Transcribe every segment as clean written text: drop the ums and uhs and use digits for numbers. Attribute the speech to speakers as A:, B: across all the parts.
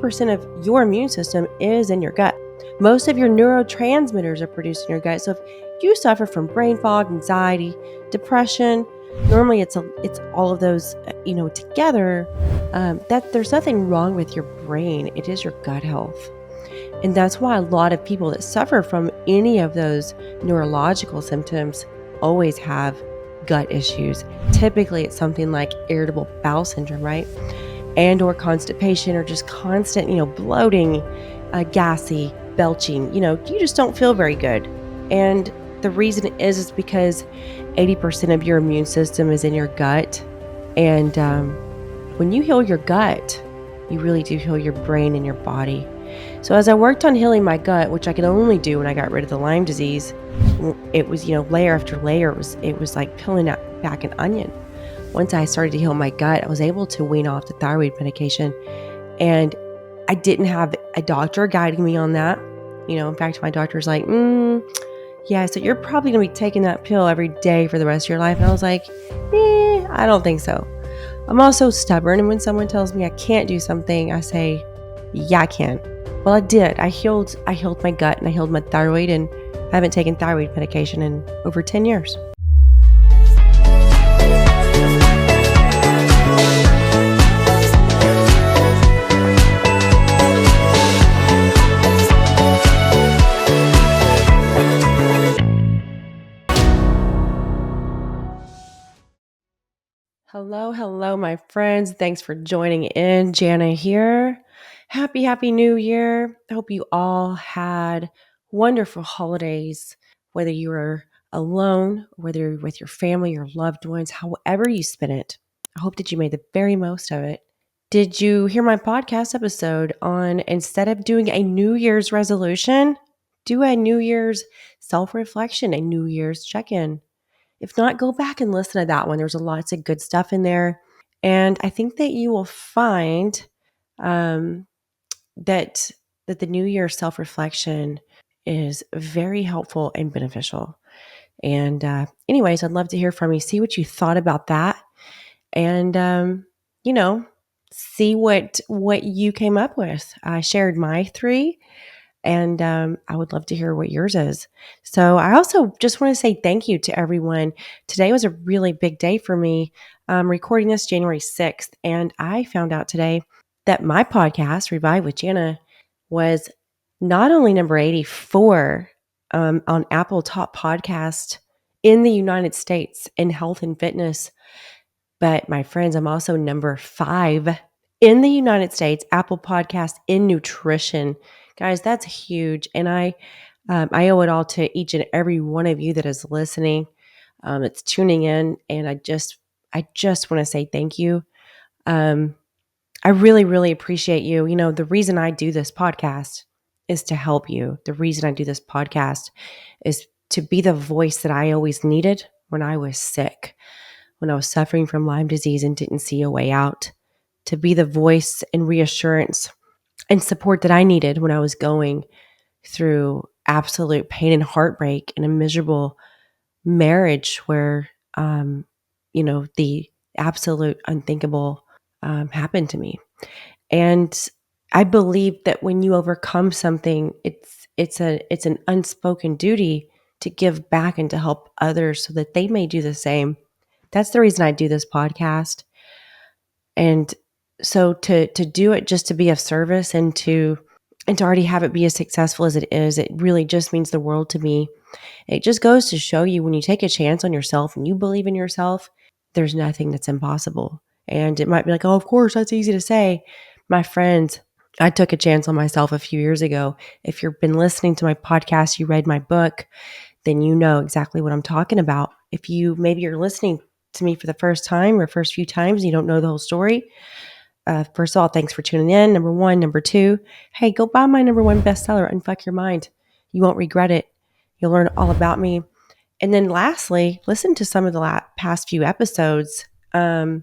A: 80% of your immune system is in your gut. Most of your neurotransmitters are produced in your gut. So if you suffer from brain fog, anxiety, depression, normally it's all of those, together, that there's nothing wrong with your brain. It is your gut health. And that's why a lot of people that suffer from any of those neurological symptoms always have gut issues. Typically, it's something like irritable bowel syndrome, right? And or constipation, or just constant, bloating, gassy, belching. You just don't feel very good. And the reason is because 80% of your immune system is in your gut. And when you heal your gut, you really do heal your brain and your body. So as I worked on healing my gut, which I could only do when I got rid of the Lyme disease, it was, layer after layer. It was like peeling back an onion. Once I started to heal my gut, I was able to wean off the thyroid medication. And I didn't have a doctor guiding me on that. In fact, my doctor's like, yeah, so you're probably going to be taking that pill every day for the rest of your life. And I was like, I don't think so. I'm also stubborn. And when someone tells me I can't do something, I say, yeah, I can. Well, I did. I healed my gut and I healed my thyroid, and I haven't taken thyroid medication in over 10 years. Hello, my friends. Thanks for joining in. Janna here. Happy New Year. I hope you all had wonderful holidays, whether you were alone, whether you're with your family, your loved ones, however you spent it. I hope that you made the very most of it. Did you hear my podcast episode on, instead of doing a New Year's resolution, do a New Year's self-reflection, a New Year's check-in? If not, go back and listen to that one. There's lots of good stuff in there. And I think that you will find that the New Year self-reflection is very helpful and beneficial. And anyways, I'd love to hear from you. See what you thought about that. And, see what you came up with. I shared my 3. And I would love to hear what yours is. So I also just want to say thank you to everyone. Today was a really big day for me. I'm recording this January 6th. And I found out today that my podcast, Revive with Janna, was not only number 84 on Apple Top Podcast in the United States in health and fitness, but my friends, I'm also number 5 in the United States, Apple Podcast in nutrition. Guys, that's huge. And I owe it all to each and every one of you that is listening, that's tuning in. And I just want to say thank you. I really, really appreciate you. The reason I do this podcast is to help you. The reason I do this podcast is to be the voice that I always needed when I was sick, when I was suffering from Lyme disease and didn't see a way out, to be the voice and reassurance and support that I needed when I was going through absolute pain and heartbreak in a miserable marriage where, the absolute unthinkable happened to me. And I believe that when you overcome something, it's an unspoken duty to give back and to help others so that they may do the same. That's the reason I do this podcast. And so to do it just to be of service and to already have it be as successful as it is, it really just means the world to me. It just goes to show you, when you take a chance on yourself and you believe in yourself, there's nothing that's impossible. And it might be like, oh, of course, that's easy to say. My friends, I took a chance on myself a few years ago. If you've been listening to my podcast, you read my book, then you know exactly what I'm talking about. If maybe you're listening to me for the first time or first few times and you don't know the whole story, first of all, thanks for tuning in. Number 1. Number 2, hey, go buy my number 1 bestseller, Unfuck Your Mind. You won't regret it. You'll learn all about me. And then lastly, listen to some of the past few episodes, and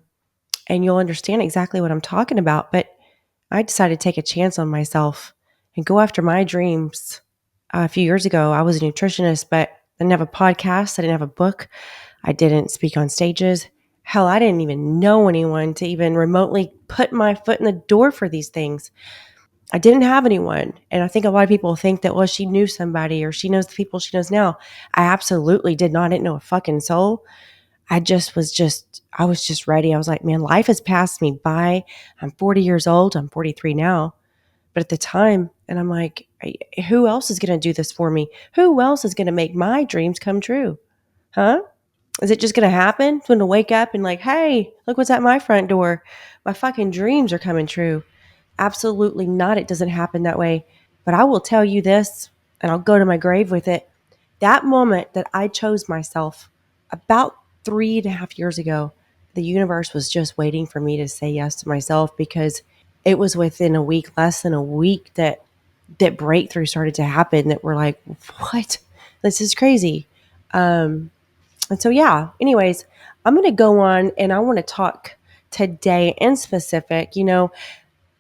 A: you'll understand exactly what I'm talking about. But I decided to take a chance on myself and go after my dreams. A few years ago, I was a nutritionist, but I didn't have a podcast. I didn't have a book. I didn't speak on stages. Hell, I didn't even know anyone to even remotely put my foot in the door for these things. I didn't have anyone. And I think a lot of people think that, well, she knew somebody or she knows the people she knows now. I absolutely did not. I didn't know a fucking soul. I was just ready. I was like, man, life has passed me by. I'm 40 years old. I'm 43 now. But at the time, and I'm like, who else is going to do this for me? Who else is going to make my dreams come true? Huh? Is it just going to happen? When to wake up and like, hey, look what's at my front door. My fucking dreams are coming true. Absolutely not. It doesn't happen that way. But I will tell you this, and I'll go to my grave with it. That moment that I chose myself about 3.5 years ago, the universe was just waiting for me to say yes to myself, because it was within a week, less than a week, that breakthrough started to happen, that we're like, what? This is crazy. And so, yeah, anyways, I'm going to go on and I want to talk today in specific,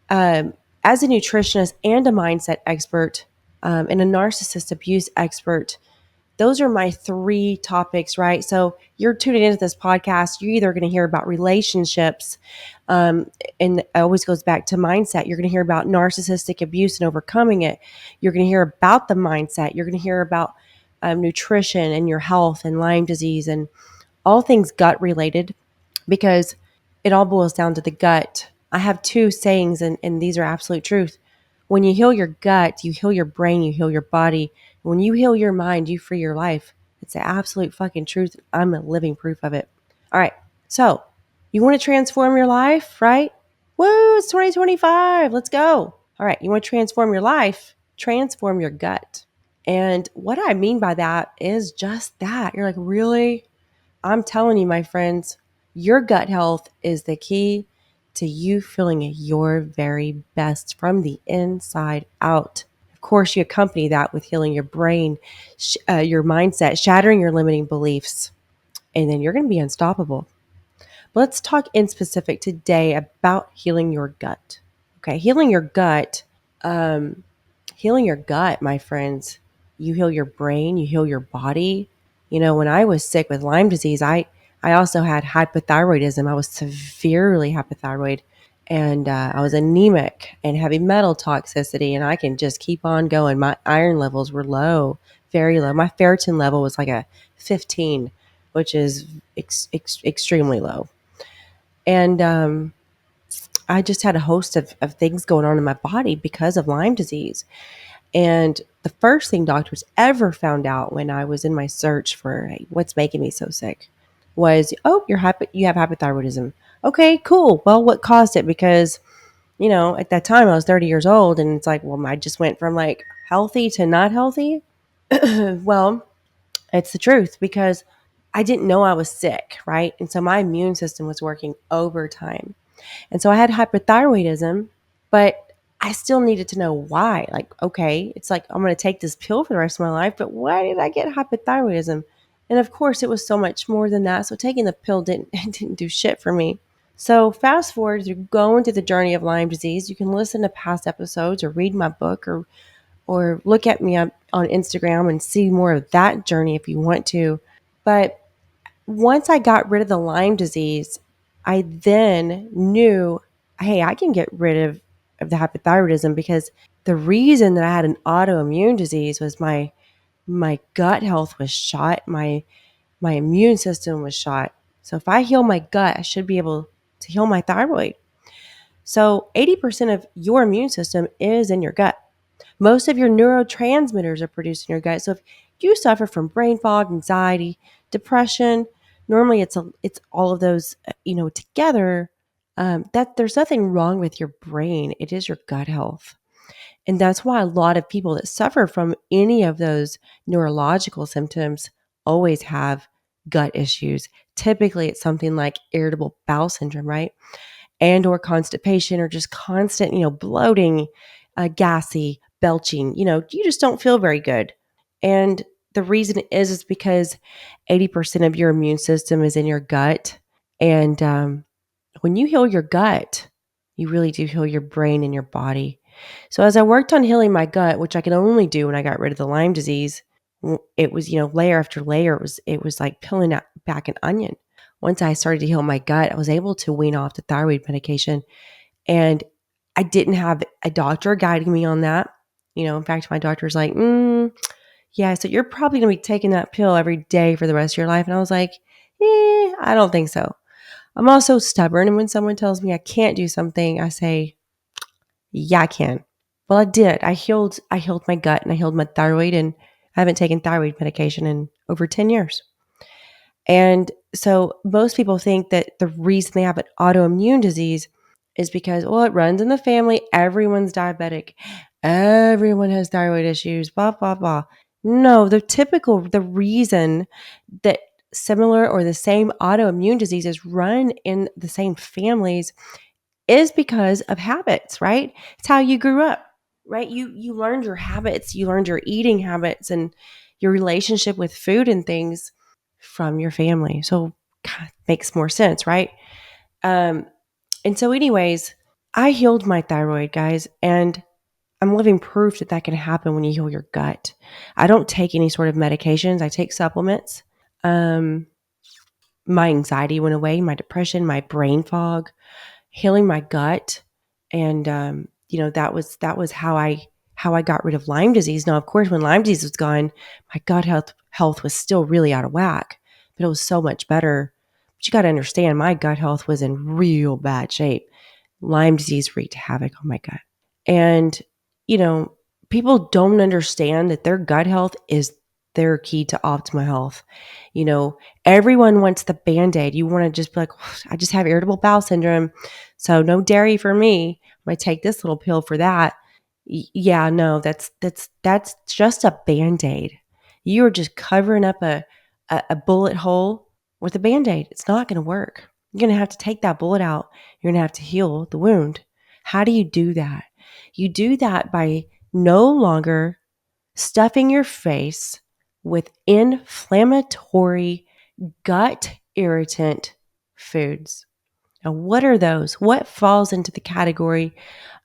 A: as a nutritionist and a mindset expert, and a narcissist abuse expert. Those are my three topics, right? So you're tuning into this podcast, you're either going to hear about relationships, and it always goes back to mindset. You're going to hear about narcissistic abuse and overcoming it. You're going to hear about the mindset. You're going to hear about nutrition and your health and Lyme disease and all things gut related, because it all boils down to the gut. I have two sayings, and these are absolute truth. When you heal your gut, you heal your brain, you heal your body. When you heal your mind, you free your life. It's the absolute fucking truth. I'm a living proof of it. All right. So you want to transform your life, right? Woo, it's 2025. Let's go. All right. You want to transform your life? Transform your gut. And what I mean by that is just that. You're like, really? I'm telling you, my friends, your gut health is the key to you feeling your very best from the inside out. Of course, you accompany that with healing your brain, your mindset, shattering your limiting beliefs, and then you're going to be unstoppable. But let's talk in specific today about healing your gut. Okay, healing your gut, my friends. You heal your brain, you heal your body. When I was sick with Lyme disease, I also had hypothyroidism. I was severely hypothyroid, and I was anemic and heavy metal toxicity, and I can just keep on going. My iron levels were low, very low. My ferritin level was like a 15, which is extremely low. And I just had a host of things going on in my body because of Lyme disease. And the first thing doctors ever found out when I was in my search for, hey, what's making me so sick was, oh, you have hypothyroidism. Okay, cool. Well, what caused it? Because, at that time I was 30 years old, and it's like, well, I just went from like healthy to not healthy. Well, it's the truth, because I didn't know I was sick, right? And so my immune system was working overtime. And so I had hypothyroidism, but I still needed to know why. Like, okay, it's like, I'm going to take this pill for the rest of my life, but why did I get hypothyroidism? And of course, it was so much more than that. So taking the pill didn't do shit for me. So fast forward, as you go into the journey of Lyme disease, you can listen to past episodes or read my book, or look at me up on Instagram and see more of that journey if you want to. But once I got rid of the Lyme disease, I then knew, hey, I can get rid of the hypothyroidism, because the reason that I had an autoimmune disease was my gut health was shot. My immune system was shot. So if I heal my gut, I should be able to heal my thyroid. So 80% of your immune system is in your gut. Most of your neurotransmitters are produced in your gut. So if you suffer from brain fog, anxiety, depression, normally it's all of those, together. That there's nothing wrong with your brain. It is your gut health. And that's why a lot of people that suffer from any of those neurological symptoms always have gut issues. Typically, it's something like irritable bowel syndrome, right? And or constipation, or just constant, bloating, gassy, belching. You just don't feel very good. And the reason is because 80% of your immune system is in your gut. And when you heal your gut, you really do heal your brain and your body. So as I worked on healing my gut, which I could only do when I got rid of the Lyme disease, it was, layer after layer. It was like peeling back an onion. Once I started to heal my gut, I was able to wean off the thyroid medication. And I didn't have a doctor guiding me on that. In fact, my doctor's like, yeah, so you're probably going to be taking that pill every day for the rest of your life. And I was like, I don't think so. I'm also stubborn. And when someone tells me I can't do something, I say, yeah, I can. Well, I did. I healed my gut and I healed my thyroid, and I haven't taken thyroid medication in over 10 years. And so most people think that the reason they have an autoimmune disease is because, well, it runs in the family. Everyone's diabetic. Everyone has thyroid issues, blah, blah, blah. No, the reason that similar or the same autoimmune diseases run in the same families is because of habits, right? It's how you grew up, right? You learned your habits, you learned your eating habits and your relationship with food and things from your family. So God, makes more sense, right? Um, and so anyways, I healed my thyroid, guys, and I'm living proof that that can happen when you heal your gut. I don't take any sort of medications. I take supplements. Um, my anxiety went away, my depression, my brain fog, healing my gut, and that was how I got rid of Lyme disease. Now, of course, when Lyme disease was gone, my gut health was still really out of whack, but it was so much better. But you got to understand, my gut health was in real bad shape. Lyme disease wreaked havoc on my gut. And, you know, people don't understand that their gut health is their key to optimal health. Everyone wants the Band-Aid. You want to just be like, I just have irritable bowel syndrome, so no dairy for me. I'm going to take this little pill for that. Yeah, no, that's just a Band-Aid. You're just covering up a bullet hole with a Band-Aid. It's not going to work. You're going to have to take that bullet out. You're going to have to heal the wound. How do you do that? You do that by no longer stuffing your face with inflammatory, gut irritant foods. Now, what are those? What falls into the category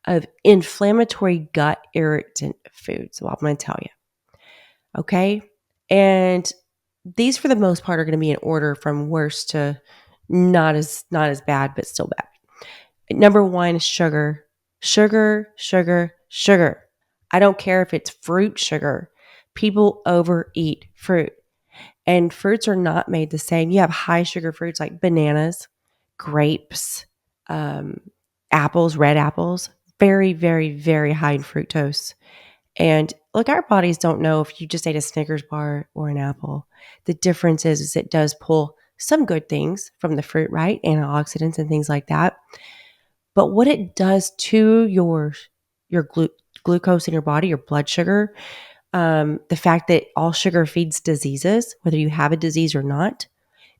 A: of inflammatory gut irritant foods? Well, I'm going to tell you. Okay. And these, for the most part, are going to be in order from worst to not as bad, but still bad. Number one is sugar. Sugar, sugar, sugar. I don't care if it's fruit sugar. People overeat fruit. And fruits are not made the same. You have high sugar fruits like bananas, grapes, um, apples, red apples, very, very, very high in fructose. And look, our bodies don't know if you just ate a Snickers bar or an apple. The difference is it does pull some good things from the fruit, right? Antioxidants and things like that. But what it does to your glucose in your body, your blood sugar, the fact that all sugar feeds diseases, whether you have a disease or not.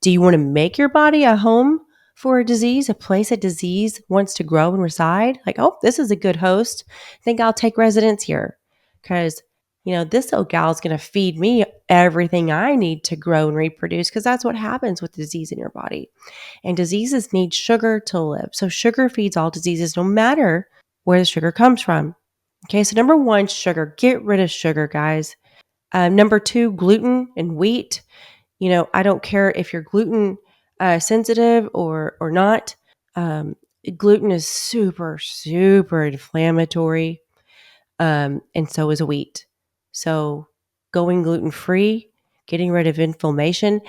A: Do you want to make your body a home for a disease, a place a disease wants to grow and reside? Like, oh, this is a good host. I think I'll take residence here because, this old gal is going to feed me everything I need to grow and reproduce, because that's what happens with disease in your body. And diseases need sugar to live. So sugar feeds all diseases, no matter where the sugar comes from. Okay, so number one, sugar. Get rid of sugar, guys. Number two, gluten and wheat. I don't care if you're gluten sensitive or not. Gluten is super, super inflammatory, and so is wheat. So going gluten free, getting rid of inflammation.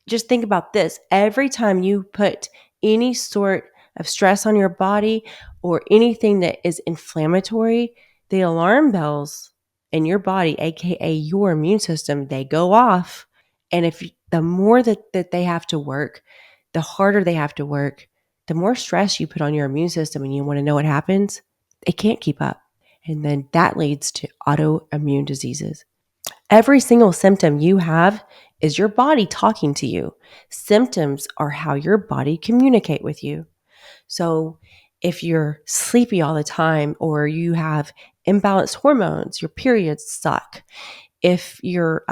A: Just think about this. Every time you put any sort of stress on your body or anything that is inflammatory, the alarm bells in your body, aka your immune system, they go off. And the more that they have to work, the harder they have to work, the more stress you put on your immune system, and you want to know what happens, it can't keep up. And then that leads to autoimmune diseases. Every single symptom you have is your body talking to you. Symptoms are how your body communicate with you. So if you're sleepy all the time, or you have imbalanced hormones, your periods suck. If you're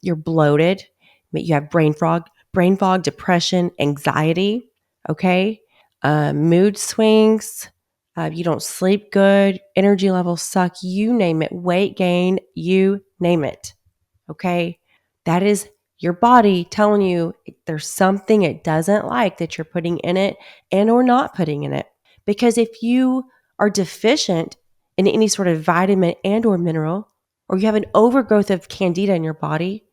A: bloated, you have brain fog, depression, anxiety, okay, mood swings, you don't sleep good, energy levels suck, you name it, weight gain, you name it. Okay. That is your body telling you there's something it doesn't like that you're putting in it and or not putting in it. Because if you are deficient in any sort of vitamin and or mineral, or you have an overgrowth of candida in your body,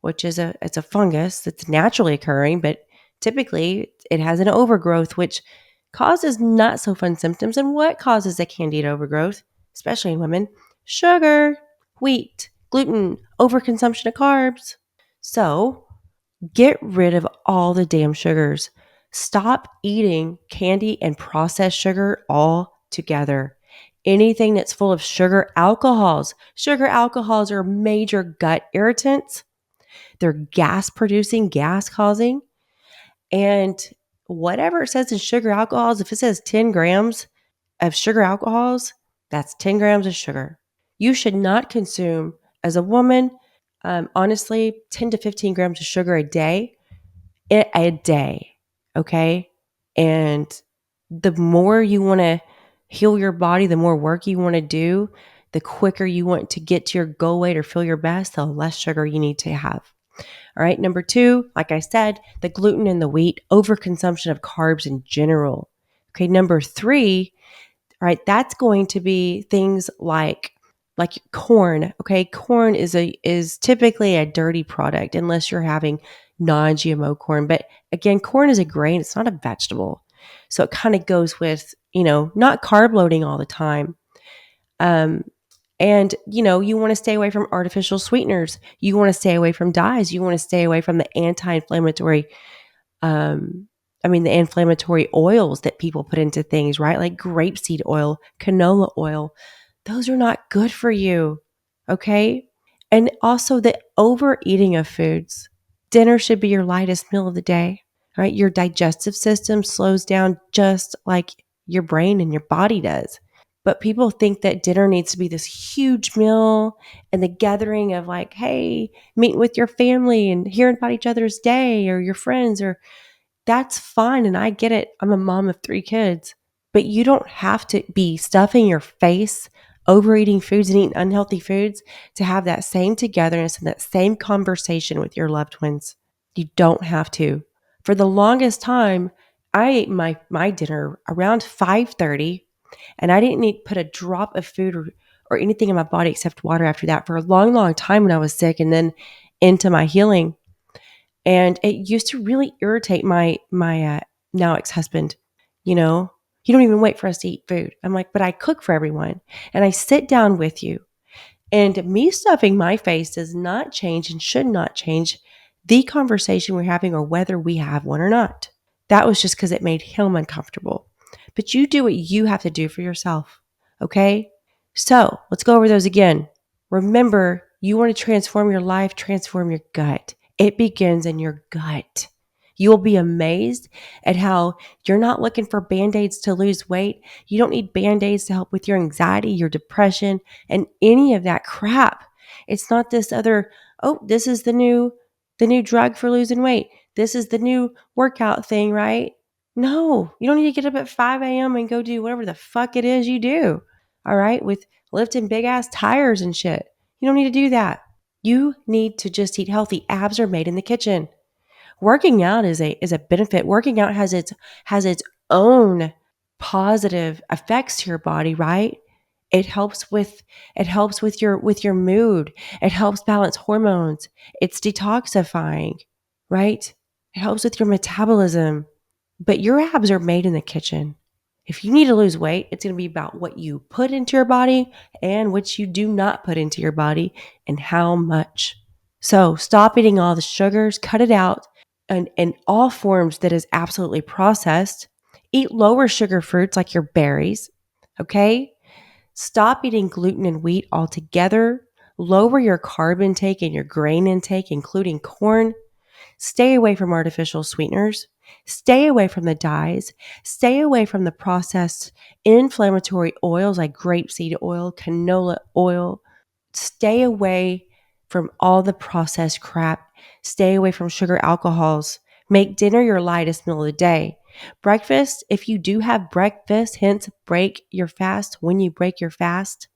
A: which is it's a fungus that's naturally occurring, but typically it has an overgrowth, which causes not so fun symptoms. And what causes a candida overgrowth, especially in women? Sugar, wheat, gluten, overconsumption of carbs. So get rid of all the damn sugars. Stop eating candy and processed sugar altogether. Anything that's full of sugar alcohols. Sugar alcohols are major gut irritants. They're gas producing, gas causing. And whatever it says in sugar alcohols, if it says 10 grams of sugar alcohols, that's 10 grams of sugar. You should not consume, as a woman, honestly, 10 to 15 grams of sugar a day. Okay? And the more you want to heal your body, the more work you want to do, the quicker you want to get to your goal weight or feel your best, the less sugar you need to have. All right. Number 2, like I said, the gluten and the wheat, overconsumption of carbs in general. Okay. Number 3, all right, that's going to be things like corn. Okay. Corn is typically a dirty product unless you're having non-GMO corn. But again, corn is a grain. It's not a vegetable. So it kind of goes with, not carb loading all the time. And, you want to stay away from artificial sweeteners. You want to stay away from dyes. You want to stay away from the anti-inflammatory, the inflammatory oils that people put into things, right? Like grapeseed oil, canola oil. Those are not good for you. Okay. And also the overeating of foods. Dinner should be your lightest meal of the day, right? Your digestive system slows down just like your brain and your body does. But people think that dinner needs to be this huge meal and the gathering of like, hey, meeting with your family and hearing about each other's day or your friends, or that's fine. And I get it. I'm a mom of 3 kids, but you don't have to be stuffing your face, overeating foods and eating unhealthy foods to have that same togetherness and that same conversation with your loved ones. You don't have to. For the longest time, I ate my dinner around 5:30. And I didn't put a drop of food or anything in my body except water after that for a long, long time when I was sick and then into my healing. And it used to really irritate my now ex-husband. You don't even wait for us to eat food. I'm like, but I cook for everyone and I sit down with you. And me stuffing my face does not change and should not change the conversation we're having or whether we have one or not. That was just because it made him uncomfortable. But you do what you have to do for yourself. Okay? So let's go over those again. Remember, you want to transform your life, transform your gut. It begins in your gut. You will be amazed at how you're not looking for Band-Aids to lose weight. You don't need Band-Aids to help with your anxiety, your depression, and any of that crap. It's not this other, this is the new drug for losing weight. This is the new workout thing, right? No, you don't need to get up at 5 a.m. and go do whatever the fuck it is you do. All right. With lifting big ass tires and shit. You don't need to do that. You need to just eat healthy. Abs are made in the kitchen. Working out is a benefit. Working out has its own positive effects to your body, right? It helps with your mood. It helps balance hormones. It's detoxifying, right? It helps with your metabolism. But your abs are made in the kitchen. If you need to lose weight, it's going to be about what you put into your body and what you do not put into your body and how much. So stop eating all the sugars, cut it out, and in all forms that is absolutely processed. Eat lower sugar fruits like your berries, okay? Stop eating gluten and wheat altogether. Lower your carb intake and your grain intake, including corn. Stay away from artificial sweeteners. Stay away from the dyes. Stay away from the processed inflammatory oils like grapeseed oil, canola oil. Stay away from all the processed crap. Stay away from sugar alcohols. Make dinner your lightest meal of the day. Breakfast, if you do have breakfast, hence break your fast, when you break your fast,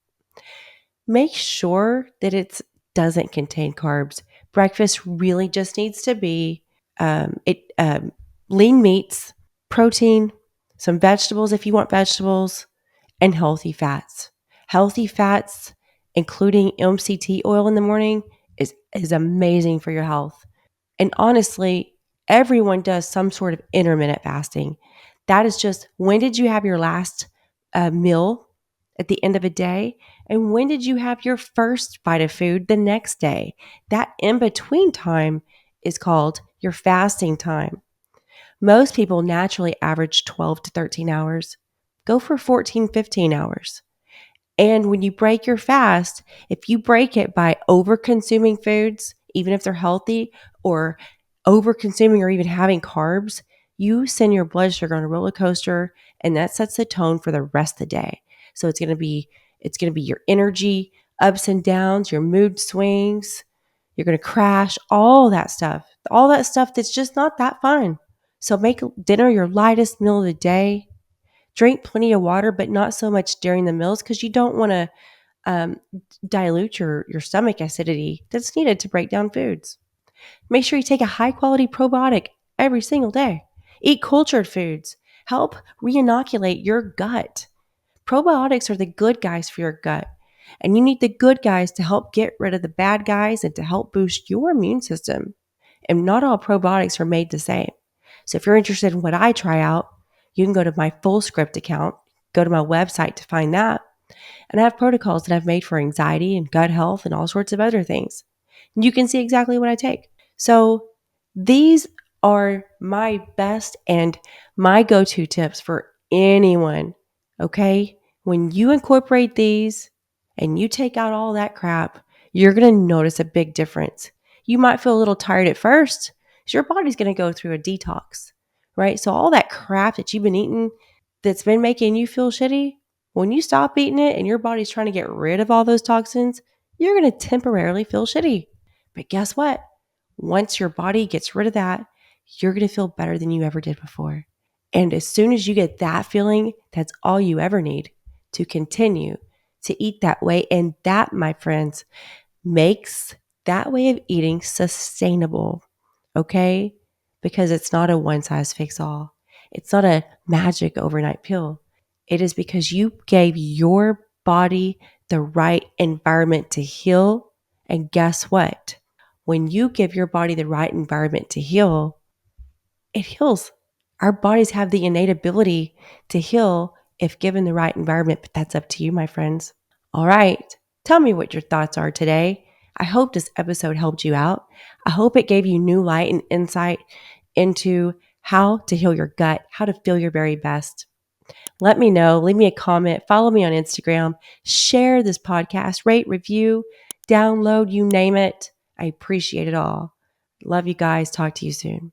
A: make sure that it doesn't contain carbs. Breakfast really just needs to be lean meats, protein, some vegetables if you want vegetables, and healthy fats. Healthy fats, including MCT oil in the morning, is amazing for your health. And honestly, everyone does some sort of intermittent fasting. That is just, when did you have your last meal at the end of a day? And when did you have your first bite of food the next day? That in between time is called your fasting time. Most people naturally average 12 to 13 hours. Go for 14, 15 hours. And when you break your fast, if you break it by over consuming foods, even if they're healthy, or over consuming or even having carbs, you send your blood sugar on a roller coaster, and that sets the tone for the rest of the day. So it's going to be your energy ups and downs, your mood swings. You're going to crash, all that stuff that's just not that fun. So make dinner your lightest meal of the day. Drink plenty of water, but not so much during the meals, because you don't want to um, dilute your stomach acidity that's needed to break down foods. Make sure you take a high quality probiotic every single day. Eat cultured foods. Help re-inoculate your gut. Probiotics are the good guys for your gut. And you need the good guys to help get rid of the bad guys and to help boost your immune system. And not all probiotics are made the same. So if you're interested in what I try out, you can go to my full script account, go to my website to find that. And I have protocols that I've made for anxiety and gut health and all sorts of other things. And you can see exactly what I take. So these are my best and my go-to tips for anyone. Okay? When you incorporate these and you take out all that crap, you're going to notice a big difference. You might feel a little tired at first because your body's going to go through a detox, right? So all that crap that you've been eating that's been making you feel shitty, when you stop eating it and your body's trying to get rid of all those toxins, you're going to temporarily feel shitty. But guess what? Once your body gets rid of that, you're going to feel better than you ever did before. And as soon as you get that feeling, that's all you ever need to continue to eat that way. And that, my friends, makes that way of eating sustainable. Okay? Because it's not a one size fits all. It's not a magic overnight pill. It is because you gave your body the right environment to heal. And guess what? When you give your body the right environment to heal, it heals. Our bodies have the innate ability to heal if given the right environment, but that's up to you, my friends. All right. Tell me what your thoughts are today. I hope this episode helped you out. I hope it gave you new light and insight into how to heal your gut, how to feel your very best. Let me know. Leave me a comment. Follow me on Instagram. Share this podcast. Rate, review, download, you name it. I appreciate it all. Love you guys. Talk to you soon.